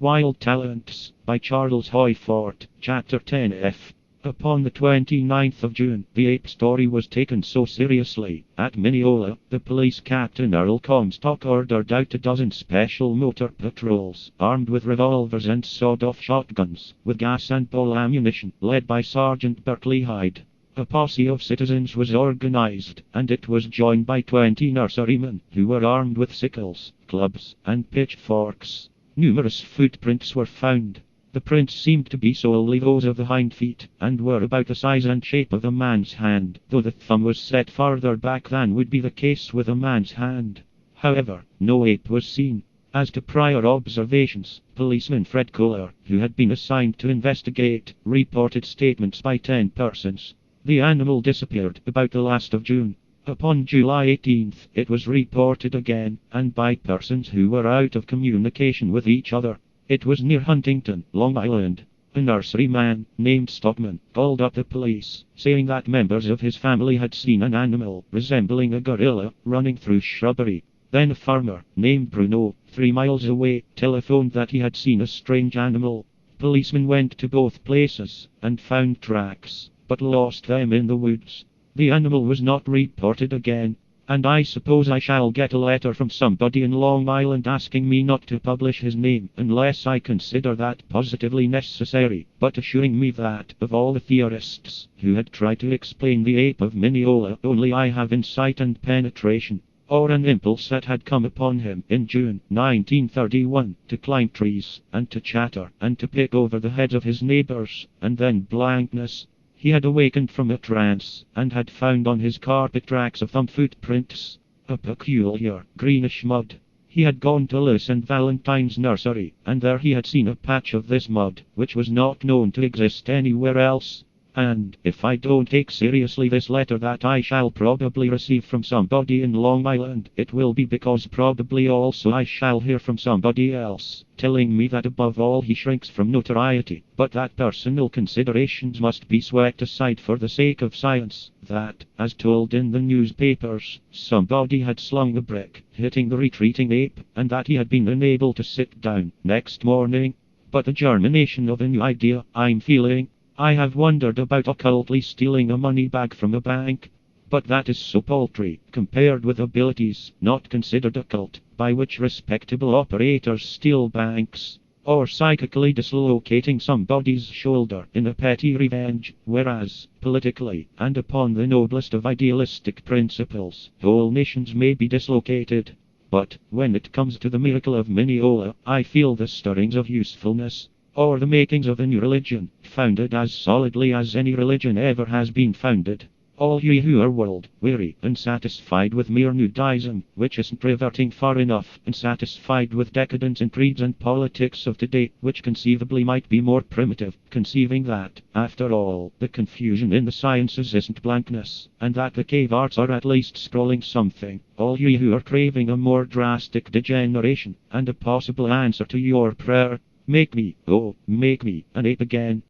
Wild Talents, by Charles Hoyfort, Chapter 10F. Upon the 29th of June, the ape story was taken so seriously. At Mineola, the police captain Earl Comstock ordered out a dozen special motor patrols, armed with revolvers and sawed-off shotguns, with gas and ball ammunition, led by Sergeant Berkeley Hyde. A posse of citizens was organized, and it was joined by 20 nurserymen, who were armed with sickles, clubs, and pitchforks. Numerous footprints were found. The prints seemed to be solely those of the hind feet, and were about the size and shape of a man's hand, though the thumb was set farther back than would be the case with a man's hand. However, no ape was seen. As to prior observations, policeman Fred Kohler, who had been assigned to investigate, reported statements by 10 persons. The animal disappeared about the last of June. Upon July 18th, it was reported again, and by persons who were out of communication with each other. It was near Huntington, Long Island. A nurseryman, named Stockman, called up the police, saying that members of his family had seen an animal, resembling a gorilla, running through shrubbery. Then a farmer, named Bruno, 3 miles away, telephoned that he had seen a strange animal. Policemen went to both places, and found tracks, but lost them in the woods. The animal was not reported again, and I suppose I shall get a letter from somebody in Long Island asking me not to publish his name unless I consider that positively necessary, but assuring me that, of all the theorists who had tried to explain the ape of Mineola, only I have insight and penetration, or an impulse that had come upon him in June 1931, to climb trees, and to chatter, and to pick over the heads of his neighbors, and then blankness. He had awakened from a trance, and had found on his carpet tracks of thumb footprints, a peculiar, greenish mud. He had gone to Lewis and Valentine's nursery, and there he had seen a patch of this mud, which was not known to exist anywhere else. And, if I don't take seriously this letter that I shall probably receive from somebody in Long Island, it will be because probably also I shall hear from somebody else, telling me that above all he shrinks from notoriety, but that personal considerations must be swept aside for the sake of science, that, as told in the newspapers, somebody had slung a brick, hitting the retreating ape, and that he had been unable to sit down next morning. But the germination of a new idea, I'm feeling. I have wondered about occultly stealing a money bag from a bank, but that is so paltry, compared with abilities, not considered occult, by which respectable operators steal banks, or psychically dislocating somebody's shoulder in a petty revenge, whereas, politically, and upon the noblest of idealistic principles, whole nations may be dislocated. But, when it comes to the miracle of Mineola, I feel the stirrings of usefulness, or the makings of a new religion, founded as solidly as any religion ever has been founded. All ye who are world-weary and satisfied with mere nudism, which isn't reverting far enough, and satisfied with decadence in creeds and politics of today, which conceivably might be more primitive, conceiving that, after all, the confusion in the sciences isn't blankness, and that the cave arts are at least scrolling something. All ye who are craving a more drastic degeneration, and a possible answer to your prayer, make me, oh, make me, an ape again.